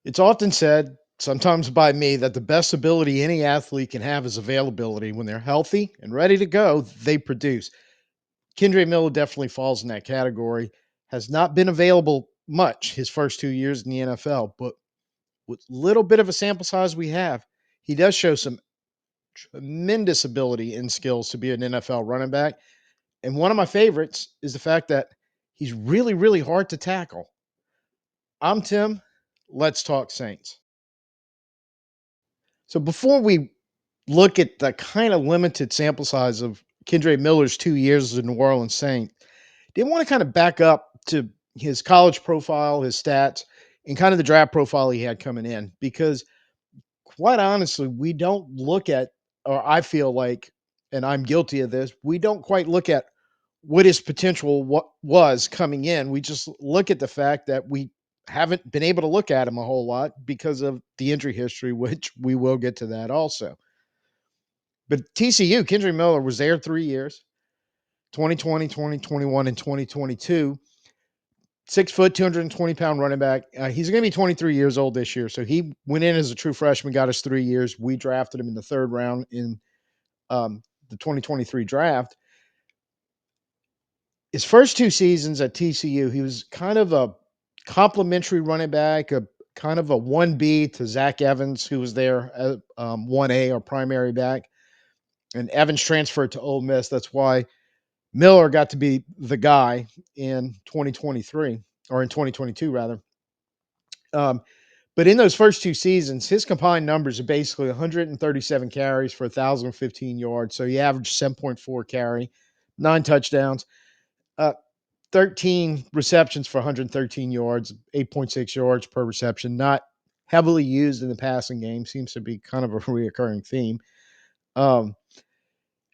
It's often said, sometimes by me, that the best ability any athlete can have is availability. When they're healthy and ready to go, they produce. Kendre Miller definitely falls in that category. Has not been available much his first 2 years in the NFL, but with little bit of a sample size we have, he does show some tremendous ability and skills to be an NFL running back. And one of my favorites is the fact that he's really, really hard to tackle. I'm Tim. Let's talk Saints. So before we look at the kind of limited sample size of Kendre Miller's 2 years as a New Orleans Saint, did want to kind of back up to his college profile, his stats, and kind of the draft profile he had coming in. Because quite honestly, we don't look at, or I feel like, and I'm guilty of this, we don't quite look at what his potential what was coming in. We just look at the fact that we haven't been able to look at him a whole lot because of the injury history, which we will get to that also. But TCU, Kendre Miller was there 3 years, 2020, 2021, and 2022. 6 foot, 220-pound running back. He's going to be 23 years old this year. So he went in as a true freshman, got us 3 years. We drafted him in the third round in the 2023 draft. His first two seasons at TCU, he was kind of a complimentary running back, a kind of a 1B to Zach Evans, who was there at 1A or primary back. And Evans transferred to Ole Miss. That's why Miller got to be the guy in 2023 or in 2022 rather. Um, but in those first two seasons, his combined numbers are basically 137 carries for 1,015 yards. So he averaged 7.4 carry, 9 touchdowns, uh, 13 receptions for 113 yards, 8.6 yards per reception. Not heavily used in the passing game. Seems to be kind of a reoccurring theme. Um,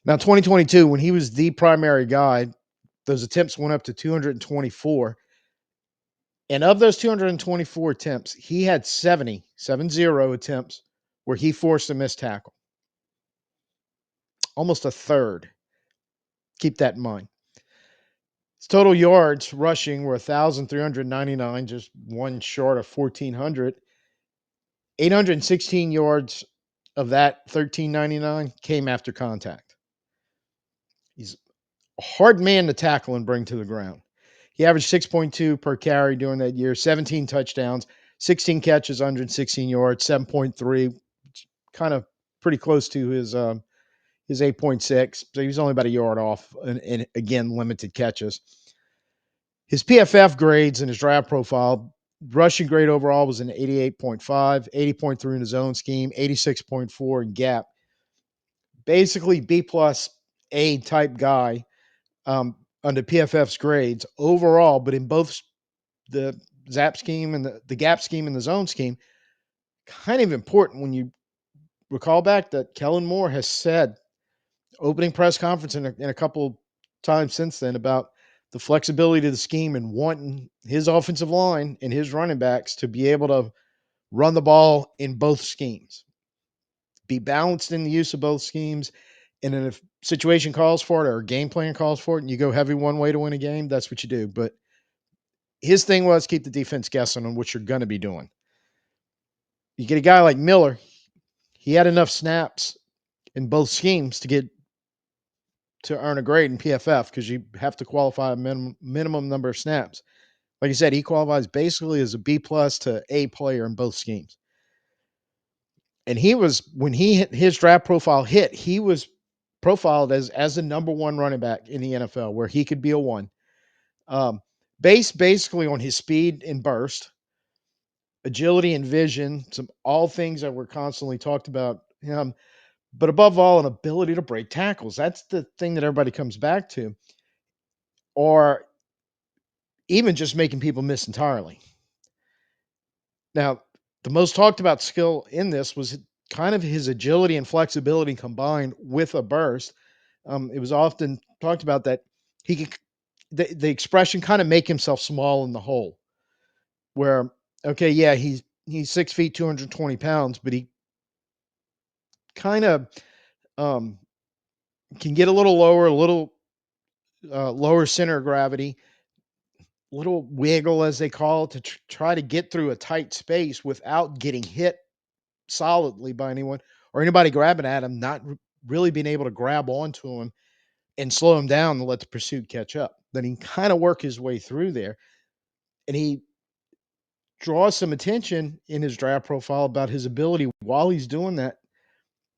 Now, 2022, when he was the primary guy, those attempts went up to 224. And of those 224 attempts, he had 70 attempts where he forced a missed tackle, almost a third. Keep that in mind. His total yards rushing were 1,399, just one short of 1,400. 816 yards of that 1,399 came after contact. He's a hard man to tackle and bring to the ground. He averaged 6.2 per carry during that year, 17 touchdowns, 16 catches, 116 yards, 7.3, kind of pretty close to his 8.6. So he was only about a yard off, and again, limited catches. His PFF grades and his draft profile, rushing grade overall was an 88.5, 80.3 in his own scheme, 86.4 in gap. Basically, B plus A type guy under PFF's grades overall, but in both the ZAP scheme and the gap scheme and the zone scheme, kind of important when you recall back that Kellen Moore has said opening press conference in a couple times since then about the flexibility of the scheme and wanting his offensive line and his running backs to be able to run the ball in both schemes, be balanced in the use of both schemes. And then if situation calls for it or a game plan calls for it and you go heavy one way to win a game, that's what you do. But his thing was keep the defense guessing on what you're going to be doing. You get a guy like Miller, he had enough snaps in both schemes to earn a grade in PFF because you have to qualify a minimum number of snaps. Like I said, he qualifies basically as a B plus to A player in both schemes. And he was when his draft profile hit, he was profiled as the number one running back in the NFL, where he could be a one. Um, Based basically on his speed and burst, agility and vision, some all things that were constantly talked about him, but above all, an ability to break tackles. That's the thing that everybody comes back to, or even just making people miss entirely. Now, the most talked about skill in this was kind of his agility and flexibility combined with a burst. It was often talked about that he could, the expression kind of make himself small in the hole, where, okay, yeah, he's 6 feet, 220 pounds, but he kind of um, can get a little lower, a little lower center of gravity, little wiggle, as they call it, to try to get through a tight space without getting hit solidly by anyone or anybody grabbing at him, not really being able to grab onto him and slow him down and let the pursuit catch up. Then he kind of work his way through there, and he draws some attention in his draft profile about his ability while he's doing that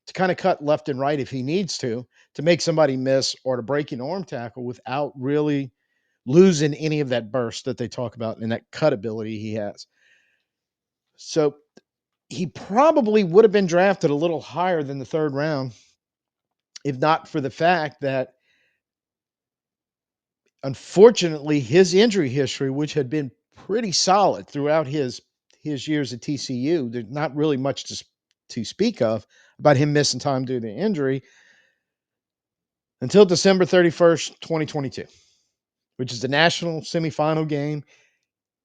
to kind of cut left and right if he needs to make somebody miss or to break an arm tackle without really losing any of that burst that they talk about and that cut ability he has. So he probably would have been drafted a little higher than the third round if not for the fact that, unfortunately, his injury history, which had been pretty solid throughout his years at TCU, there's not really much to speak of about him missing time due to injury until December 31st, 2022, which is the national semifinal game.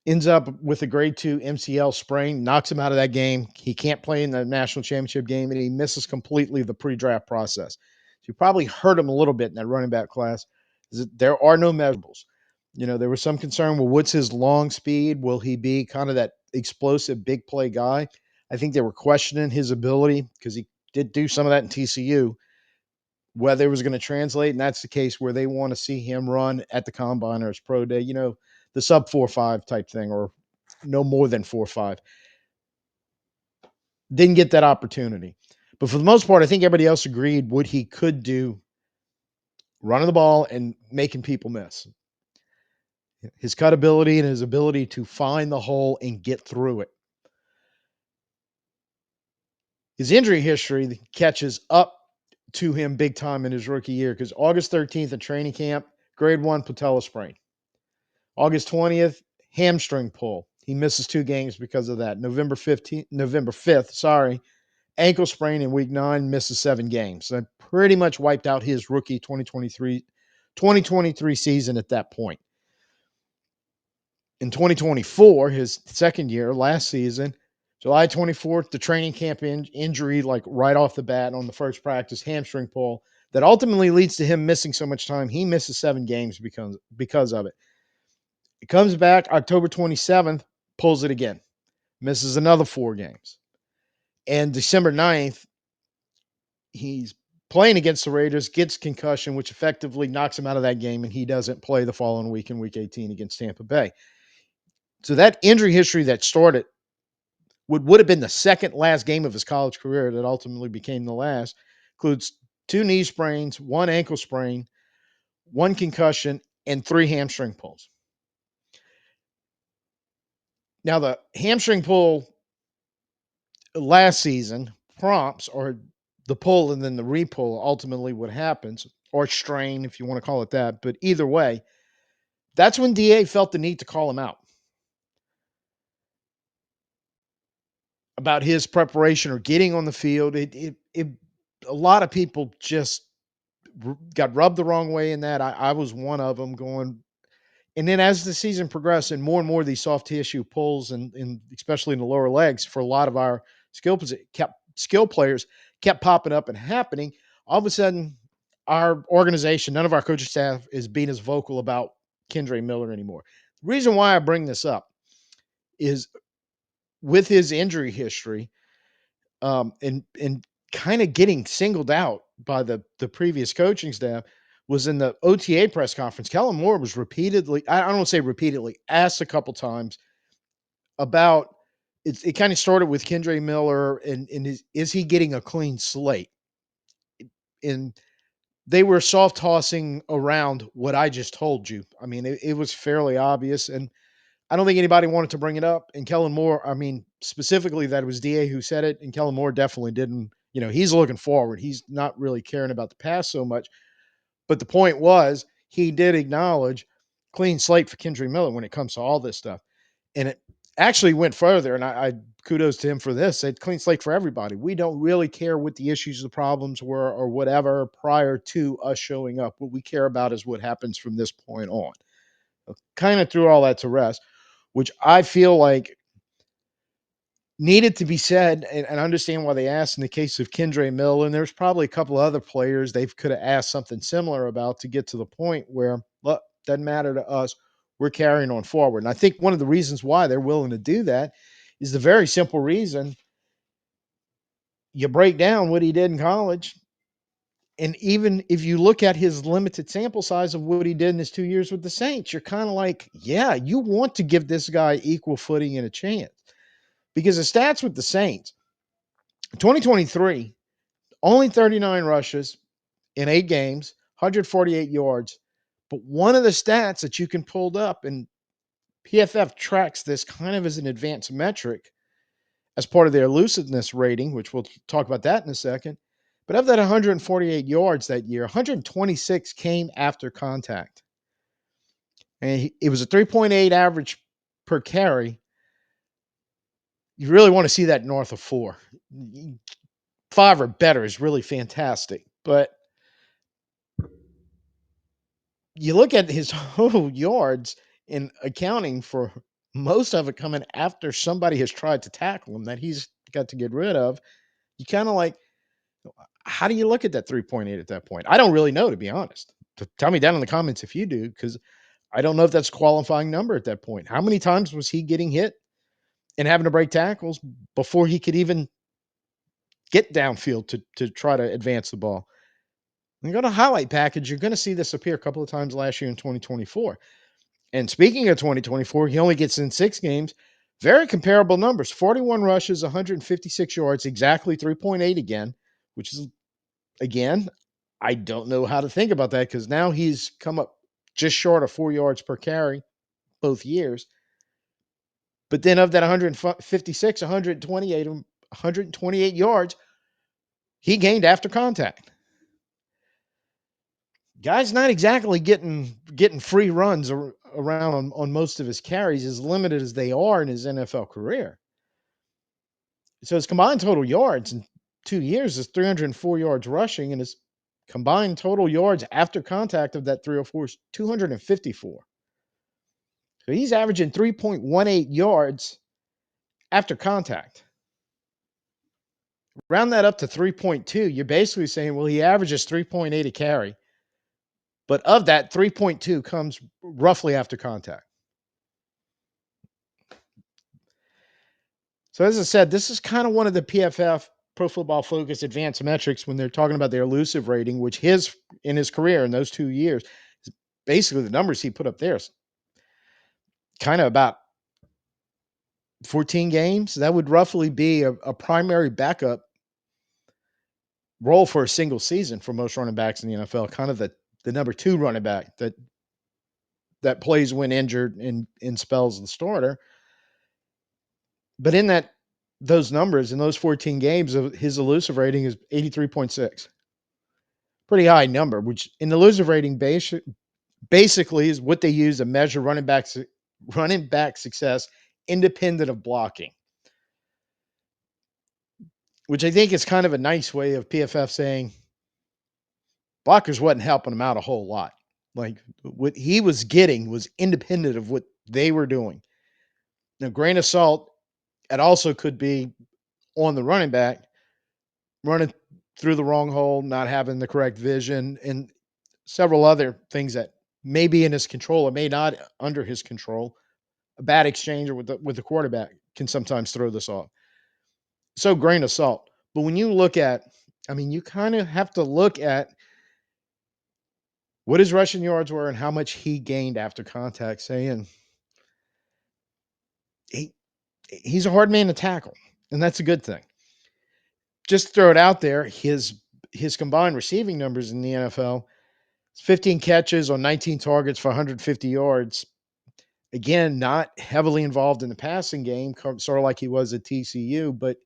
Ends up with a grade 2 MCL sprain, knocks him out of that game. He can't play in the national championship game, and he misses completely the pre-draft process. So you probably heard him a little bit in that running back class. There are no measurables. There was some concern. Well, what's his long speed? Will he be kind of that explosive big play guy? I think they were questioning his ability because he did do some of that in TCU, whether it was going to translate. And that's the case where they want to see him run at the combine or his pro day, the sub 4.5 type thing, or no more than 4.5. Didn't get that opportunity. But for the most part, I think everybody else agreed what he could do running the ball and making people miss. His cut ability and his ability to find the hole and get through it. His injury history catches up to him big time in his rookie year because August 13th at training camp, grade 1 patella sprain. August 20th, hamstring pull. He misses 2 games because of that. November 5th, ankle sprain in week 9, misses 7 games. So that pretty much wiped out his rookie 2023 season at that point. In 2024, his second year, last season, July 24th, the training camp injury, like right off the bat on the first practice, hamstring pull, that ultimately leads to him missing so much time. He misses 7 games because of it. He comes back October 27th, pulls it again, misses another 4 games. And December 9th, he's playing against the Raiders, gets concussion, which effectively knocks him out of that game, and he doesn't play the following week in week 18 against Tampa Bay. So that injury history that started would have been the second last game of his college career that ultimately became the last, includes 2 knee sprains, 1 ankle sprain, 1 concussion, and 3 hamstring pulls. Now, the hamstring pull last season prompts or the pull and then the repull ultimately what happens, or strain if you want to call it that. But either way, that's when DA felt the need to call him out about his preparation or getting on the field. A lot of people just got rubbed the wrong way in that. I was one of them going. And then as the season progressed and more of these soft tissue pulls and especially in the lower legs for a lot of our skill players kept popping up and happening, all of a sudden our organization, none of our coaching staff is being as vocal about Kendre Miller anymore. The reason why I bring this up is with his injury history, and kind of getting singled out by the previous coaching staff was in the OTA press conference. Kellen Moore was repeatedly, I don't say repeatedly, asked a couple times about it kind of started with Kendre Miller and is he getting a clean slate? And they were soft tossing around what I just told you. I mean, it was fairly obvious, and I don't think anybody wanted to bring it up. And Kellen Moore, I mean, specifically that it was DA who said it, and Kellen Moore definitely didn't. He's looking forward. He's not really caring about the past so much. But the point was, he did acknowledge clean slate for Kendre Miller when it comes to all this stuff. And it actually went further, and I kudos to him for this. Said clean slate for everybody. We don't really care what the issues, the problems were, or whatever prior to us showing up. What we care about is what happens from this point on. Kind of threw all that to rest, which I feel like needed to be said, and understand why they asked in the case of Kendre Miller. And there's probably a couple of other players they could have asked something similar about to get to the point where, look, doesn't matter to us. we're carrying on forward. And I think one of the reasons why they're willing to do that is the very simple reason you break down what he did in college. And even if you look at his limited sample size of what he did in his 2 years with the Saints, you're kind of like, yeah, you want to give this guy equal footing and a chance. Because the stats with the Saints, 2023, only 39 rushes in 8 games, 148 yards. But one of the stats that you can pull up, and PFF tracks this kind of as an advanced metric as part of their elusiveness rating, which we'll talk about that in a second. But of that 148 yards that year, 126 came after contact. And it was a 3.8 average per carry. You really want to see that north of 4. 5 or better is really fantastic. But you look at his total yards in accounting for most of it coming after somebody has tried to tackle him that he's got to get rid of. You kind of like, how do you look at that 3.8 at that point? I don't really know, to be honest. Tell me down in the comments if you do, because I don't know if that's a qualifying number at that point. How many times was he getting hit and having to break tackles before he could even get downfield to try to advance the ball? And go to highlight package, you're going to see this appear a couple of times last year in 2024. And speaking of 2024, he only gets in 6 games. Very comparable numbers: 41 rushes, 156 yards, exactly 3.8 again, which is, again, I don't know how to think about that because now he's come up just short of 4 yards per carry both years. But then of that 156, 128 yards, he gained after contact. Guy's not exactly getting free runs around on most of his carries, as limited as they are in his NFL career. So his combined total yards in 2 years is 304 yards rushing, and his combined total yards after contact of that 304 is 254. So he's averaging 3.18 yards after contact. Round that up to 3.2, you're basically saying, well, he averages 3.8 a carry, but of that, 3.2 comes roughly after contact. So as I said, this is kind of one of the PFF Pro Football Focus advanced metrics when they're talking about their elusive rating, which in his career in those 2 years, basically the numbers he put up there is kind of about 14 games. That would roughly be a primary backup role for a single season for most running backs in the NFL, kind of the number 2 running back that plays when injured and spells the starter. But in those numbers, in those 14 games, his elusive rating is 83.6. Pretty high number, which in the elusive rating basically is what they use to measure running back success independent of blocking, which I think is kind of a nice way of PFF saying blockers wasn't helping him out a whole lot. Like what he was getting was independent of what they were doing. Now, grain of salt, it also could be on the running back running through the wrong hole, not having the correct vision, and several other things that may be in his control or may not under his control. A bad exchange with the quarterback can sometimes throw this off. So grain of salt. But when you look at, I mean, you kind of have to look at what his rushing yards were and how much he gained after contact, saying he he's a hard man to tackle, and that's a good thing. Just throw it out there. His combined receiving numbers in the NFL: 15 catches on 19 targets for 150 yards. Again, not heavily involved in the passing game, sort of like he was at TCU, but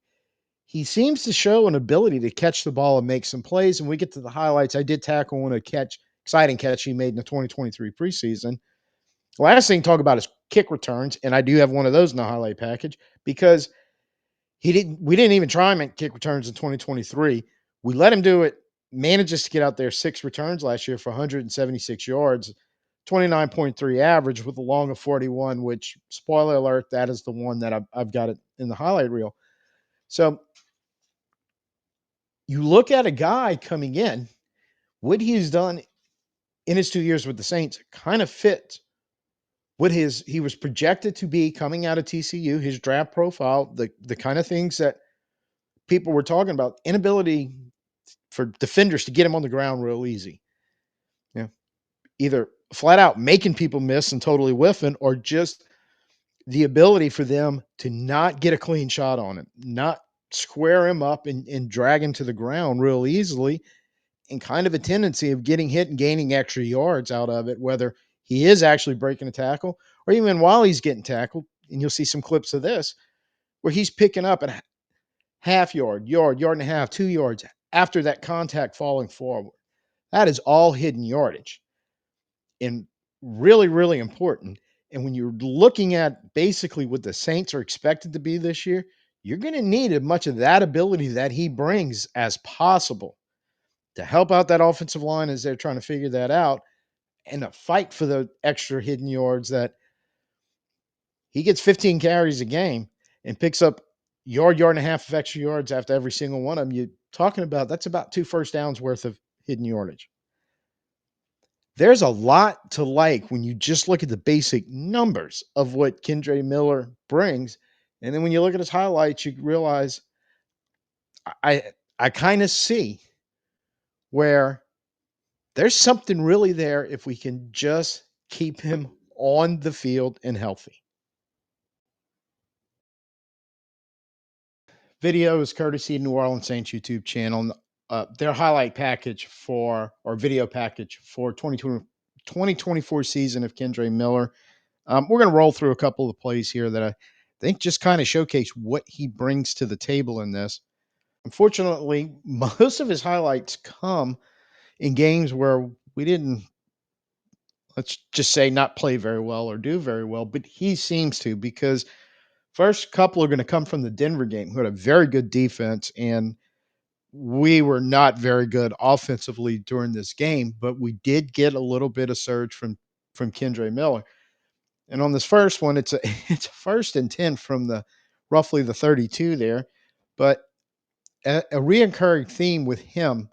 he seems to show an ability to catch the ball and make some plays. And we get to the highlights. I did tackle on exciting catch he made in the 2023 preseason. The last thing to talk about is kick returns, and I do have one of those in the highlight package because we didn't even try him at kick returns in 2023. We let him do it. Manages to get out there 6 returns last year for 176 yards, 29.3 average with a long of 41, which, spoiler alert, that is the one that I've got it in the highlight reel. So you look at a guy coming in, what he's done in his 2 years with the Saints kind of fits what his he was projected to be coming out of TCU, his draft profile, the kind of things that people were talking about, inability for defenders to get him on the ground real easy. Yeah. Either flat out making people miss and totally whiffing, or just the ability for them to not get a clean shot on him, not square him up and drag him to the ground real easily, and kind of a tendency of getting hit and gaining extra yards out of it, whether he is actually breaking a tackle or even while he's getting tackled. And you'll see some clips of this where he's picking up a half yard, yard and a half, 2 yards after that contact falling forward. That is all hidden yardage and really, really important. And when you're looking at basically what the Saints are expected to be this year, you're going to need as much of that ability that he brings as possible to help out that offensive line as they're trying to figure that out, and to fight for the extra hidden yards that he gets 15 carries a game and picks up yard and a half of extra yards after every single one of them. You're talking about that's about 2 first downs worth of hidden yardage. There's a lot to like when you just look at the basic numbers of what Kendre Miller brings. And then when you look at his highlights, you realize I I kind of see where there's something really there if we can just keep him on the field and healthy. Video is courtesy of New Orleans Saints YouTube channel. Their highlight package for or video package for 2024 season of Kendre Miller. We're going to roll through a couple of plays here that I think just kind of showcase what he brings to the table in this. Unfortunately, most of his highlights come in games where we didn't, let's just say, not play very well or do very well, but he seems to, because first couple are going to come from the Denver game, who had a very good defense, and we were not very good offensively during this game, but we did get a little bit of surge from Kendre Miller. And on this first one, it's a it's a 1st and 10 from the roughly the 32 there. But a reoccurring theme with him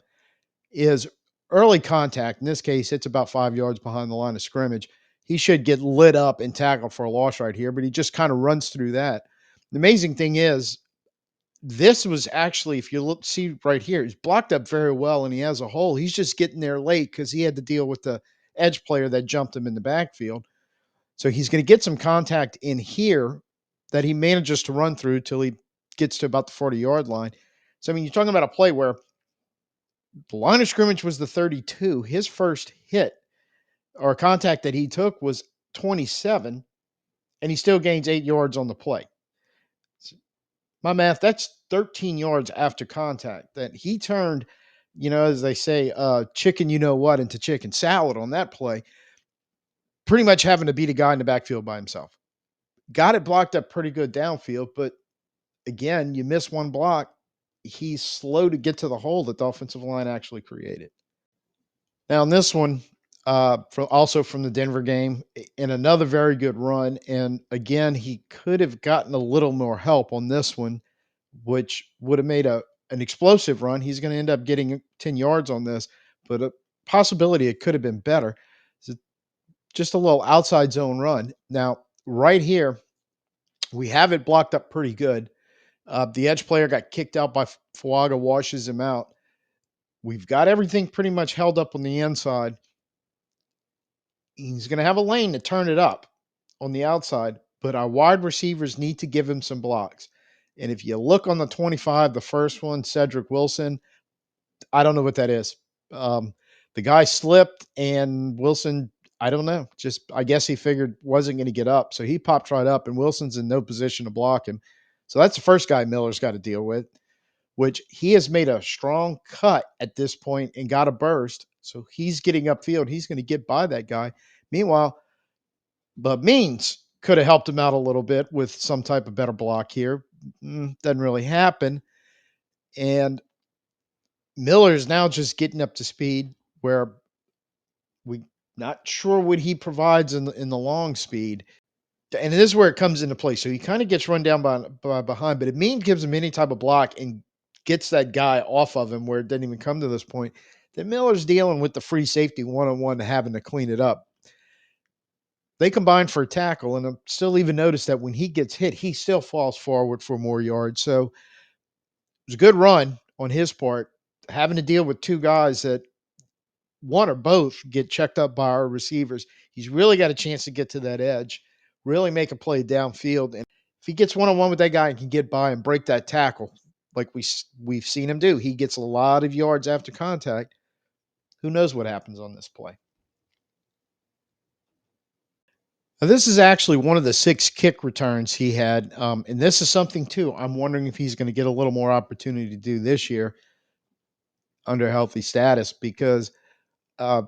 is early contact. In this case, it's about 5 yards behind the line of scrimmage. He should get lit up and tackled for a loss right here, but he just kind of runs through that. The amazing thing is, this was actually, if you look, see right here, he's blocked up very well and he has a hole. He's just getting there late because he had to deal with the edge player that jumped him in the backfield. So he's going to get some contact in here that he manages to run through till he gets to about the 40-yard line. So, I mean, you're talking about a play where the line of scrimmage was the 32. His first hit or contact that he took was 27, and he still gains 8 yards on the play. My math, that's 13 yards after contact that he turned, as they say, chicken, into chicken salad on that play, pretty much having to beat a guy in the backfield by himself. Got it blocked up pretty good downfield, but again, you miss one block, he's slow to get to the hole that the offensive line actually created. Now, in this one, from the Denver game, in another very good run, and again, he could have gotten a little more help on this one, which would have made an explosive run. He's going to end up getting 10 yards on this, but a possibility it could have been better. It's just a little outside zone run. Now, right here, we have it blocked up pretty good. The edge player got kicked out by Fuaga, washes him out. We've got everything pretty much held up on the inside. He's going to have a lane to turn it up on the outside, but our wide receivers need to give him some blocks. And if you look on the 25, the first one, Cedric Wilson, I don't know what that is. The guy slipped, and Wilson, I don't know. Just I guess he figured wasn't going to get up, so he popped right up, and Wilson's in no position to block him. So that's the first guy Miller's got to deal with, which he has made a strong cut at this point and got a burst. So he's getting upfield. He's going to get by that guy. Meanwhile, but Means could have helped him out a little bit with some type of better block here. Doesn't really happen. And Miller is now just getting up to speed where we not sure what he provides in the long speed. And this is where it comes into play. So he kind of gets run down by behind, but if Means gives him any type of block and gets that guy off of him where it doesn't even come to this point, then Miller's dealing with the free safety one-on-one, having to clean it up. They combined for a tackle, and still even notice that when he gets hit, he still falls forward for more yards. So it was a good run on his part, having to deal with two guys that one or both get checked up by our receivers. He's really got a chance to get to that edge, really make a play downfield. And if he gets one on one with that guy and can get by and break that tackle, like we've seen him do, he gets a lot of yards after contact. Who knows what happens on this play? Now, this is actually one of the 6 kick returns he had, and this is something too I'm wondering if he's gonna get a little more opportunity to do this year under healthy status because, uh,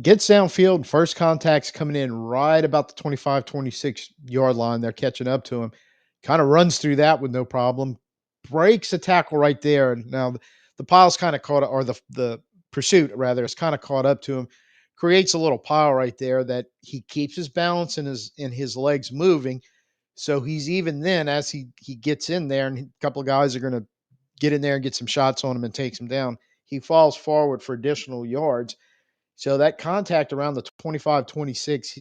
gets downfield, first contact's coming in right about the 25, 26 yard line, they're catching up to him, kinda runs through that with no problem, breaks a tackle right there, and now the pile's kinda caught or the pursuit rather is kinda caught up to him, creates a little pile right there that he keeps his balance and his legs moving, so he's even then as he gets in there and a couple of guys are gonna get in there and get some shots on him and takes him down, he falls forward for additional yards, so that contact around the 25, 26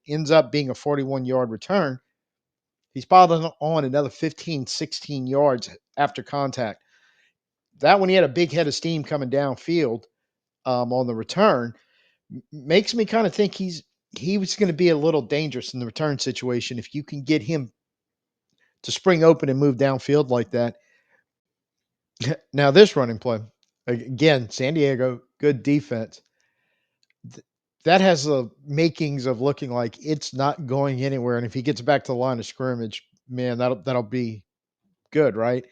ends up being a 41-yard return. He's piled on another 15, 16 yards after contact. That one, he had a big head of steam coming downfield on the return. Makes me kind of think he was going to be a little dangerous in the return situation if you can get him to spring open and move downfield like that. Now, this running play, again, San Diego, good defense. That has the makings of looking like it's not going anywhere, and if he gets back to the line of scrimmage, man, that'll be good, right?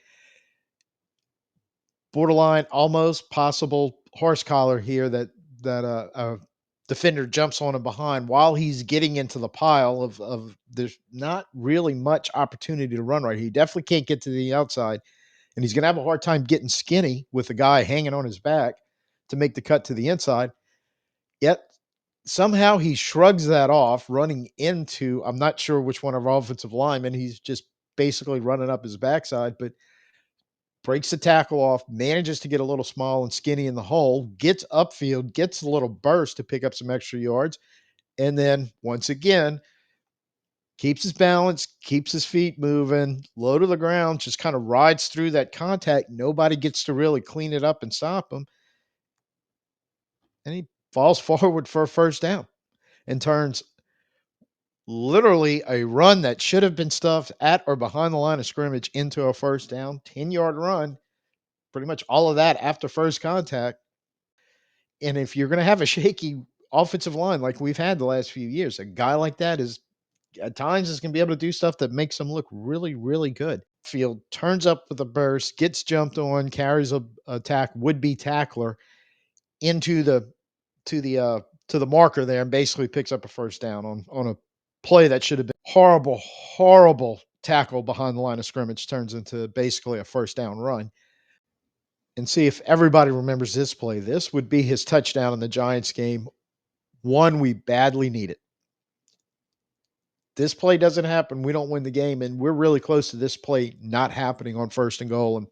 Borderline, almost possible horse collar here that a defender jumps on him behind while he's getting into the pile of there's not really much opportunity to run right. He definitely can't get to the outside, and he's gonna have a hard time getting skinny with the guy hanging on his back to make the cut to the inside. Yet somehow he shrugs that off, running into I'm not sure which one of our offensive linemen. He's just basically running up his backside, but breaks the tackle off, manages to get a little small and skinny in the hole, gets upfield, gets a little burst to pick up some extra yards, and then once again keeps his balance, keeps his feet moving, low to the ground, just kind of rides through that contact. Nobody gets to really clean it up and stop him, and he falls forward for a first down and turns literally a run that should have been stuffed at or behind the line of scrimmage into a first down, 10-yard run, pretty much all of that after first contact. And if you're going to have a shaky offensive line like we've had the last few years, a guy like that is at times is going to be able to do stuff that makes them look really, really good. Field turns up with a burst, gets jumped on, carries a would be tackler into the to the uh to the marker there and basically picks up a first down on a play that should have been horrible, horrible tackle behind the line of scrimmage turns into basically a first down run. And see if everybody remembers this play. This would be his touchdown in the Giants game, one we badly needed. This play doesn't happen, we don't win the game, and we're really close to this play not happening on first and goal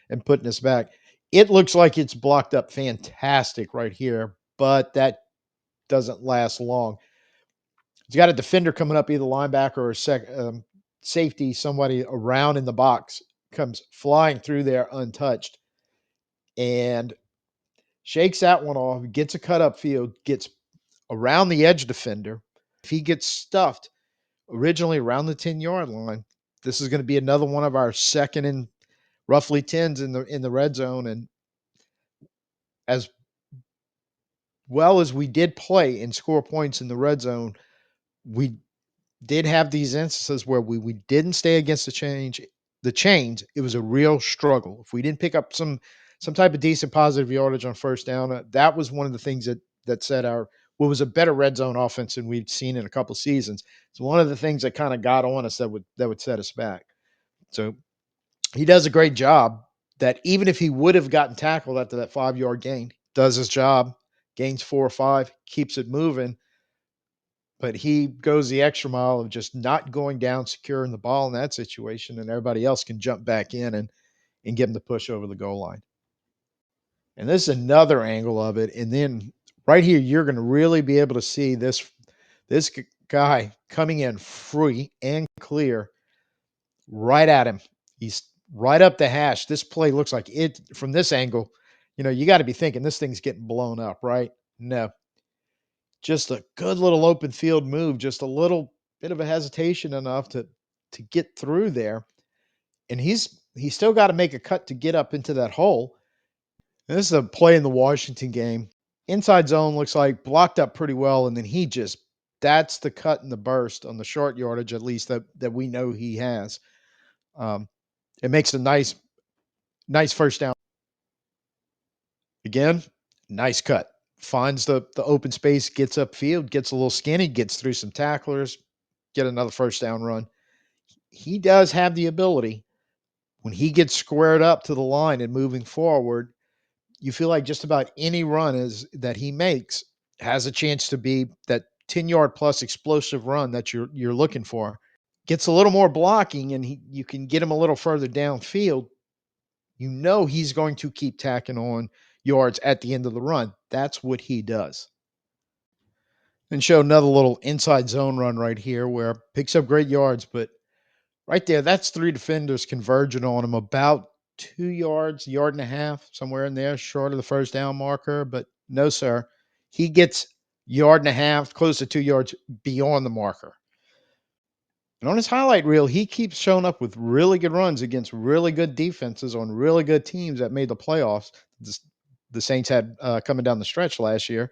and putting us back. It looks like it's blocked up fantastic right here, but that doesn't last long. He's got a defender coming up, either linebacker or safety, somebody around in the box comes flying through there untouched and shakes that one off, gets a cut up field, gets around the edge defender. If he gets stuffed originally around the 10-yard line, this is going to be another one of our second and roughly tens in the red zone. And as well as we did play and score points in the red zone, we did have these instances where we didn't stay against the chains. It was a real struggle. If we didn't pick up some type of decent positive yardage on first down, that was one of the things that set our what was a better red zone offense than we'd seen in a couple seasons. It's one of the things that kind of got on us that would set us back. So he does a great job. That even if he would have gotten tackled after that 5-yard gain, does his job, gains 4 or 5, keeps it moving, but he goes the extra mile of just not going down, securing the ball in that situation, and everybody else can jump back in and get him to push over the goal line. And this is another angle of it. And then right here, you're going to really be able to see This guy coming in free and clear right at him. He's right up the hash. This play looks like it from this angle. You got to be thinking this thing's getting blown up, right? No, just a good little open field move, just a little bit of a hesitation enough to get through there. And he's still got to make a cut to get up into that hole. And this is a play in the Washington game. Inside zone looks like blocked up pretty well, and then that's the cut and the burst on the short yardage, at least that we know he has. Um, it makes a nice first down. Again, nice cut. Finds the open space, gets upfield, gets a little skinny, gets through some tacklers, get another first down run. He does have the ability when he gets squared up to the line and moving forward, you feel like just about any run is that he makes has a chance to be that 10-yard plus explosive run that you're looking for. Gets a little more blocking and you can get him a little further downfield. He's going to keep tacking on yards at the end of the run. That's what he does. And show another little inside zone run right here where picks up great yards, but right there, that's three defenders converging on him about 2 yards, yard and a half, somewhere in there, short of the first down marker. But no, sir. He gets yard and a half, close to 2 yards beyond the marker. And on his highlight reel, he keeps showing up with really good runs against really good defenses on really good teams that made the playoffs. The Saints had coming down the stretch last year.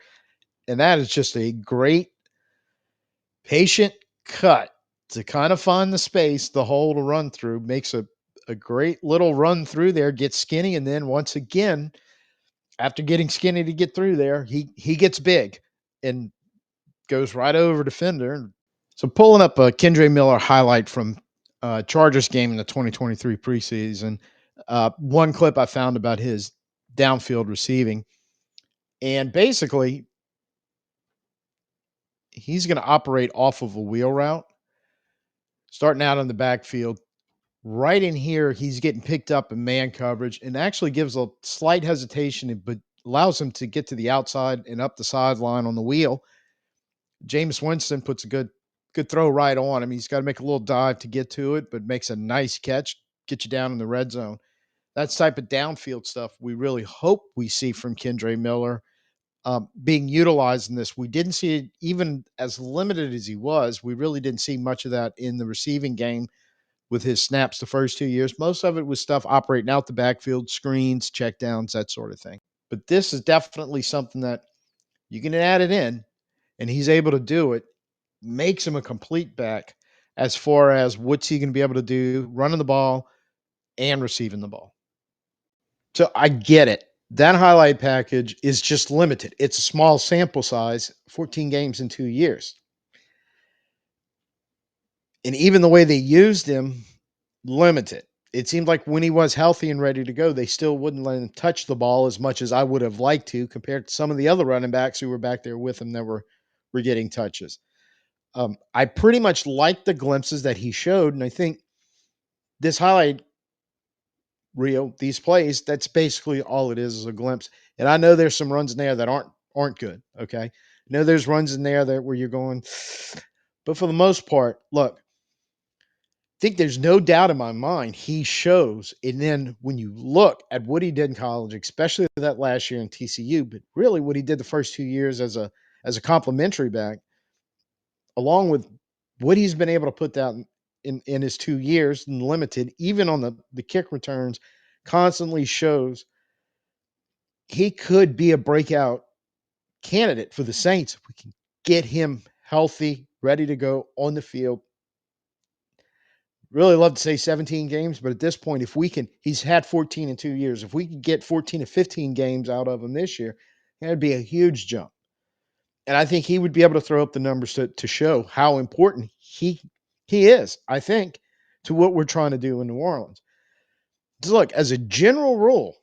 And that is just a great, patient cut to kind of find the space, the hole to run through, makes a great little run through there, gets skinny, and then once again, after getting skinny to get through there, he gets big and goes right over defender. So pulling up a Kendre Miller highlight from Chargers game in the 2023 preseason, one clip I found about his downfield receiving, and basically he's going to operate off of a wheel route, starting out in the backfield. Right in here, he's getting picked up in man coverage and actually gives a slight hesitation, but allows him to get to the outside and up the sideline on the wheel. Jameis Winston puts a good throw right on him. He's got to make a little dive to get to it, but makes a nice catch, get you down in the red zone. That's type of downfield stuff we really hope we see from Kendre Miller being utilized in this. We didn't see it even as limited as he was. We really didn't see much of that in the receiving game with his snaps the first 2 years. Most of it was stuff operating out the backfield, screens, checkdowns, that sort of thing. But this is definitely something that you can add it in, and he's able to do it, makes him a complete back as far as what's he going to be able to do running the ball and receiving the ball. So I get it. That highlight package is just limited. It's a small sample size, 14 games in 2 years. And even the way they used him, limited. It seemed like when he was healthy and ready to go, they still wouldn't let him touch the ball as much as I would have liked to, compared to some of the other running backs who were back there with him that were getting touches. I pretty much liked the glimpses that he showed, and I think this highlight reel, these plays, that's basically all it is a glimpse. And I know there's some runs in there that aren't good. Okay, I know there's runs in there that where you're going, but for the most part, look, think there's no doubt in my mind he shows. And then when you look at what he did in college, especially that last year in TCU, but really what he did the first 2 years as a complimentary back, along with what he's been able to put down in his 2 years and limited, even on the kick returns, constantly shows he could be a breakout candidate for the Saints if we can get him healthy, ready to go on the field. Really love to say 17 games, but at this point, if we can, he's had 14 in 2 years. If we can get 14 to 15 games out of him this year, that'd be a huge jump. And I think he would be able to throw up the numbers to show how important he is, I think, to what we're trying to do in New Orleans. So look, as a general rule,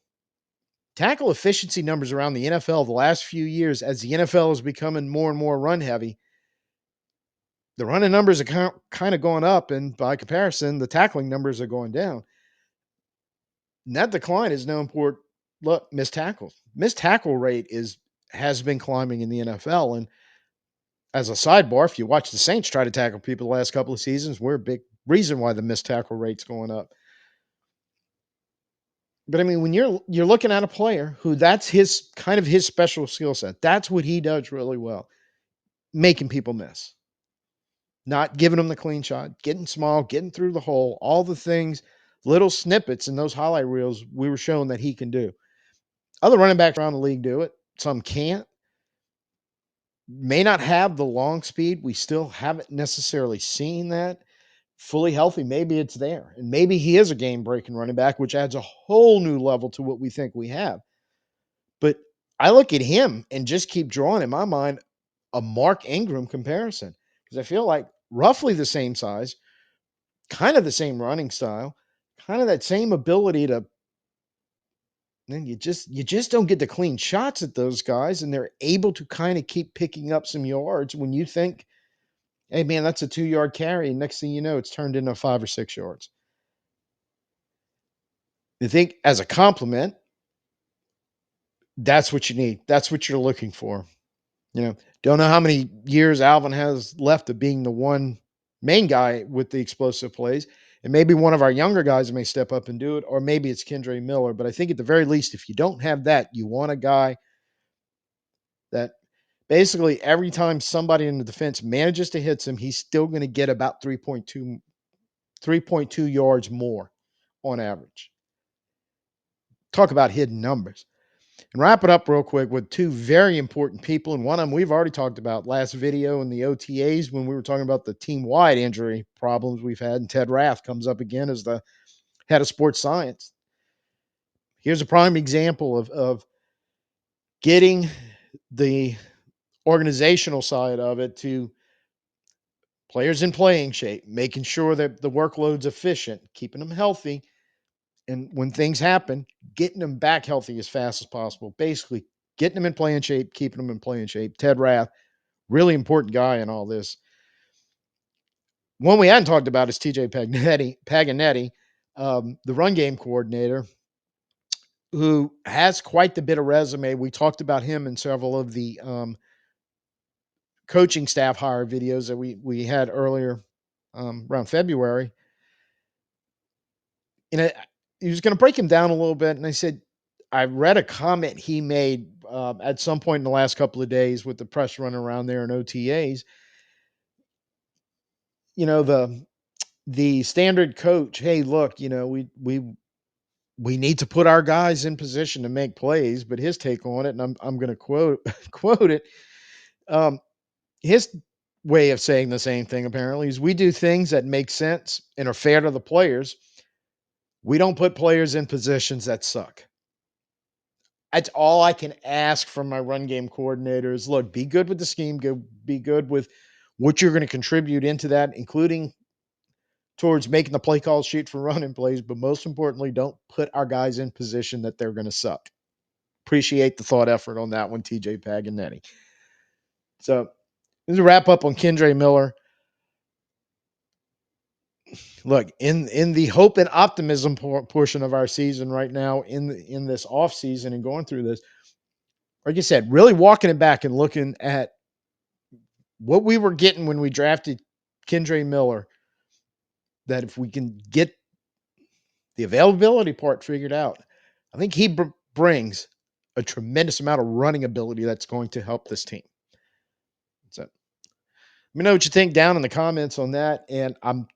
tackle efficiency numbers around the NFL the last few years, as the NFL is becoming more and more run heavy, the running numbers are kind of going up, and by comparison, the tackling numbers are going down. And that decline is no import. Look, missed tackles. Missed tackle rate has been climbing in the NFL, and As a sidebar, if you watch the Saints try to tackle people the last couple of seasons, we're a big reason why the missed tackle rate's going up. But I mean, when you're looking at a player who that's his kind of his special skill set. That's what he does really well, making people miss. Not giving them the clean shot, getting small, getting through the hole, all the things, little snippets in those highlight reels we were showing that he can do. Other running backs around the league do it. Some can't. May not have the long speed. We still haven't necessarily seen that. Fully healthy, maybe it's there. And maybe he is a game breaking running back, which adds a whole new level to what we think we have. But I look at him and just keep drawing in my mind a Mark Ingram comparison because I feel like roughly the same size, kind of the same running style, kind of that same ability to. And you just don't get the clean shots at those guys, and they're able to kind of keep picking up some yards when you think, hey man, that's a 2 yard carry. And next thing you know, it's turned into 5 or 6 yards. I think as a compliment, that's what you need. That's what you're looking for. Don't know how many years Alvin has left of being the one main guy with the explosive plays. And maybe one of our younger guys may step up and do it, or maybe it's Kendre Miller. But I think at the very least, if you don't have that, you want a guy that basically every time somebody in the defense manages to hit him, he's still going to get about 3.2 yards more on average. Talk about hidden numbers. And wrap it up real quick with two very important people. And one of them we've already talked about last video in the OTAs when we were talking about the team-wide injury problems we've had. And Ted Rath comes up again as the head of sports science. Here's a prime example of getting the organizational side of it to players in playing shape, making sure that the workload's efficient, keeping them healthy, and when things happen, getting them back healthy as fast as possible. Basically, getting them in playing shape, keeping them in playing shape. Ted Rath, really important guy in all this. One we hadn't talked about is TJ Paganetti, the run game coordinator, who has quite the bit of resume. We talked about him in several of the coaching staff hire videos that we had earlier around February. And he was going to break him down a little bit. And I said, I read a comment he made at some point in the last couple of days with the press running around there in OTAs. The standard coach, hey, look, we need to put our guys in position to make plays. But his take on it, and I'm going to quote it. His way of saying the same thing apparently is we do things that make sense and are fair to the players. We don't put players in positions that suck. That's all I can ask from my run game coordinators. Look, be good with the scheme, be good with what you're going to contribute into that, including towards making the play call sheet for running plays. But most importantly, don't put our guys in position that they're going to suck. Appreciate the thought effort on that one, TJ Paganetti. So this is a wrap up on Kendre Miller. Look, in the hope and optimism portion of our season right now, in this off season and going through this, like I said, really walking it back and looking at what we were getting when we drafted Kendre Miller, that if we can get the availability part figured out, I think he brings a tremendous amount of running ability that's going to help this team. So let me know what you think down in the comments on that. And I'm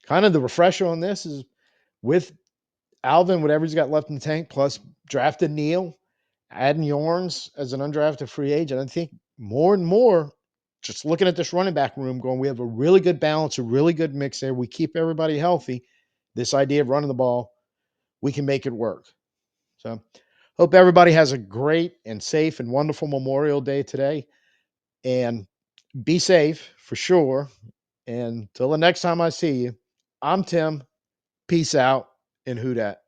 kind of the refresher on this is with Alvin, whatever he's got left in the tank, plus drafted Neal, adding Yorns as an undrafted free agent. I think more and more, just looking at this running back room going, we have a really good balance, a really good mix there. We keep everybody healthy. This idea of running the ball, we can make it work. So hope everybody has a great and safe and wonderful Memorial Day today. And be safe for sure. And until the next time I see you, I'm Tim. Peace out and who dat.